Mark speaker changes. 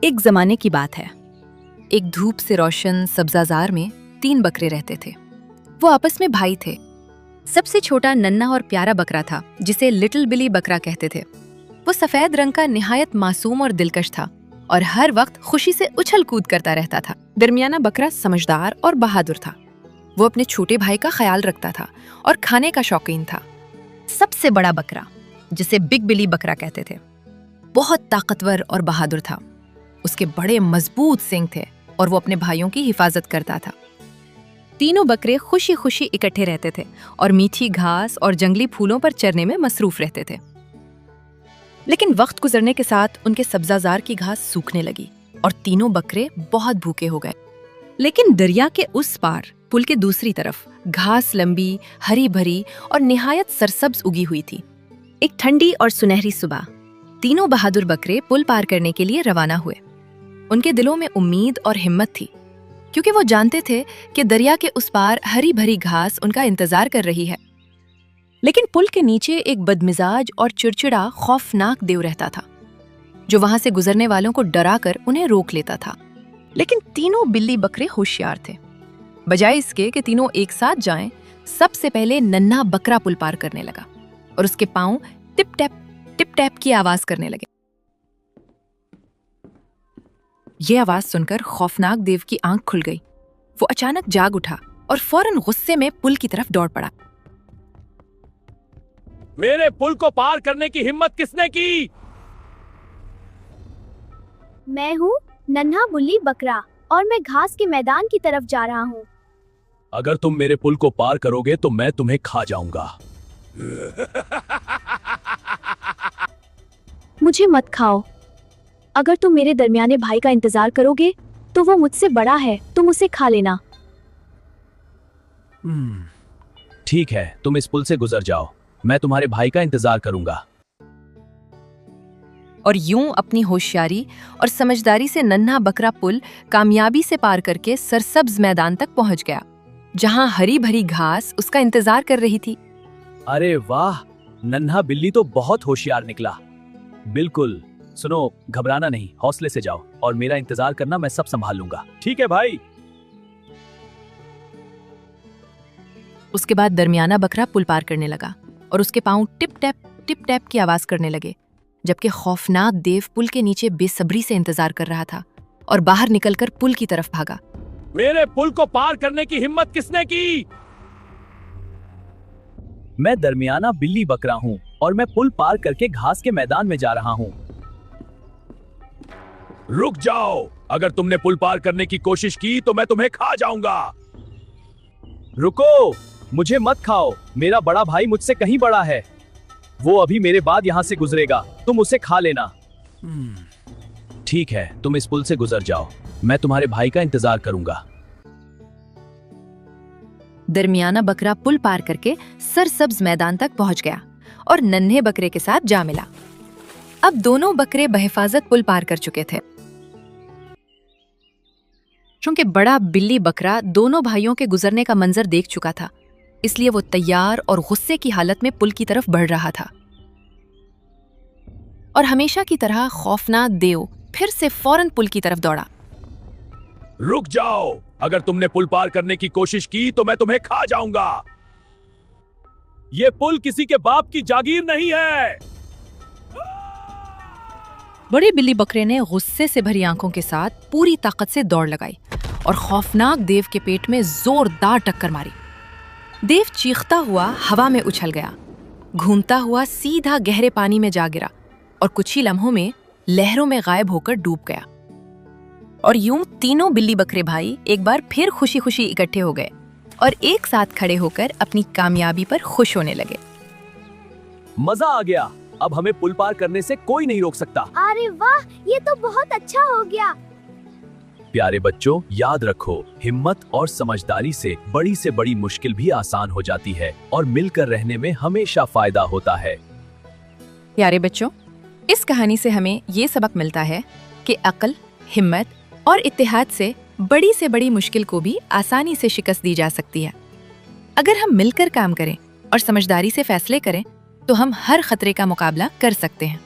Speaker 1: एक जमाने की बात है। एक धूप से रोशन सब्जाजार में 3 बकरे रहते थे। वो आपस में भाई थे। सबसे छोटा नन्हा और प्यारा बकरा था जिसे लिटिल बिली बकरा कहते थे। वो सफेद रंग का निहायत मासूम और दिलकश था और हर वक्त खुशी से उछल कूद करता रहता था। दरमियाना बकरा समझदार और बहादुर था। वो अपने छोटे भाई का ख्याल रखता था और खाने का शौकीन था। सबसे बड़ा बकरा, जिसे बिग बिली बकरा कहते थे, बहुत ताकतवर और बहादुर था। उसके बड़े मजबूत सींग थे और वो अपने भाइयों की हिफाजत करता था। तीनों बकरे खुशी खुशी इकट्ठे रहते थे और मीठी घास और जंगली फूलों पर चरने में मसरूफ रहते थे। लेकिन वक्त गुजरने के साथ उनके सब्जाजार की घास सूखने लगी और तीनों बकरे बहुत भूखे हो गए। लेकिन दरिया के उस पार, पुल के दूसरी तरफ, घास लंबी, हरी भरी और निहायत सरसब्ज उगी हुई थी। एक ठंडी और सुनहरी सुबह तीनों बहादुर बकरे पुल पार करने के लिए रवाना हुए। उनके दिलों में उम्मीद और हिम्मत थी, क्योंकि वो जानते थे कि दरिया के उस पार हरी भरी घास उनका इंतजार कर रही है। लेकिन पुल के नीचे एक बदमिजाज और चिड़चिड़ा खौफनाक देव रहता था, जो वहां से गुजरने वालों को डराकर उन्हें रोक लेता था। लेकिन तीनों बिल्ली बकरे होशियार थे। बजाय इसके कि तीनों एक साथ जाएं, सबसे पहले नन्हा बकरा पुल पार करने लगा और उसके पांव टिप टैप की आवाज करने लगे। ये आवाज सुनकर खौफनाक देव की आंख खुल गई। वो अचानक जाग उठा और फौरन गुस्से में पुल की तरफ दौड़ पड़ा।
Speaker 2: मेरे पुल को पार करने की हिम्मत किसने की?
Speaker 3: मैं हूँ नन्हा बुल्ली बकरा और मैं घास के मैदान की तरफ जा रहा हूँ।
Speaker 2: अगर तुम मेरे पुल को पार करोगे तो मैं तुम्हें खा जाऊंगा।
Speaker 3: मुझे मत खाओ। अगर तुम मेरे दरमियाने भाई का इंतजार करोगे तो वो मुझसे बड़ा है, तुम उसे खा लेना।
Speaker 2: ठीक है, तुम इस पुल से गुजर जाओ, मैं तुम्हारे भाई का इंतजार करूंगा।
Speaker 1: और यूं अपनी होशियारी और समझदारी से नन्हा बकरा पुल कामयाबी से पार करके सरसब्ज मैदान तक पहुंच गया, जहां हरी भरी घास उसका इंतजार कर रही थी।
Speaker 2: अरे वाह, नन्हा बिल्ली तो बहुत होशियार निकला। बिल्कुल। सुनो, घबराना नहीं, हौसले से जाओ और मेरा इंतजार करना, मैं सब संभाल लूंगा। ठीक है भाई।
Speaker 1: उसके बाद दरमियाना बकरा पुल पार करने लगा और उसके पांव टिप टैप की आवाज करने लगे, जबकि खौफनाक देव पुल के नीचे बेसब्री से इंतजार कर रहा था और बाहर निकलकर पुल की तरफ भागा।
Speaker 2: मेरे पुल को पार करने की हिम्मत किसने की? मैं दरमियाना बिल्ली बकरा हूँ और मैं पुल पार करके घास के मैदान में जा रहा हूँ। रुक जाओ, अगर तुमने पुल पार करने की कोशिश की तो मैं तुम्हें खा जाऊंगा। रुको, मुझे मत खाओ, मेरा बड़ा भाई मुझसे कहीं बड़ा है। वो अभी मेरे बाद यहाँ से गुजरेगा, तुम उसे खा लेना। ठीक है, तुम इस पुल से गुजर जाओ, मैं तुम्हारे भाई का इंतजार करूंगा।
Speaker 1: दरमियाना बकरा पुल पार करके सरसब्ज मैदान तक पहुंच गया और नन्हे बकरे के साथ जा मिला। अब दोनों बकरे बहिफाजत पुल पार कर चुके थे। चूंकि बड़ा बिल्ली बकरा दोनों भाइयों के गुजरने का मंजर देख चुका था, इसलिए वो तैयार और गुस्से की हालत में पुल की तरफ बढ़ रहा था। और हमेशा की तरह खौफनाक देव फिर से फौरन पुल की तरफ दौड़ा।
Speaker 2: रुक जाओ, अगर तुमने पुल पार करने की कोशिश की तो मैं तुम्हें खा जाऊंगा। ये पुल किसी के बाप की जागीर नहीं है।
Speaker 1: बड़े बिल्ली बकरे ने गुस्से से भरी आंखों के साथ पूरी ताकत से दौड़ लगाई और खौफनाक देव के पेट में जोरदार टक्कर मारी। देव चीखता हुआ हवा में उछल गया, घूमता हुआ सीधा गहरे पानी में जा गिरा और कुछ ही लम्हों में लहरों में गायब होकर डूब गया। और यूं तीनों बिल्ली बकरे भाई एक बार फिर खुशी खुशी इकट्ठे हो गए और एक साथ खड़े होकर अपनी कामयाबी पर खुश होने लगे।
Speaker 2: मजा आ गया, अब हमें पुल पार करने से कोई नहीं रोक सकता।
Speaker 3: अरे वाह, ये तो बहुत अच्छा हो गया।
Speaker 2: प्यारे बच्चों, याद रखो, हिम्मत और समझदारी से बड़ी मुश्किल भी आसान हो जाती है और मिलकर रहने में हमेशा फायदा होता है।
Speaker 1: प्यारे बच्चों, इस कहानी से हमें ये सबक मिलता है कि अक्ल, हिम्मत और इत्तेहाद से बड़ी मुश्किल को भी आसानी से शिकस्त दी जा सकती है। अगर हम मिलकर काम करें और समझदारी से फैसले करें तो हम हर खतरे का मुकाबला कर सकते हैं।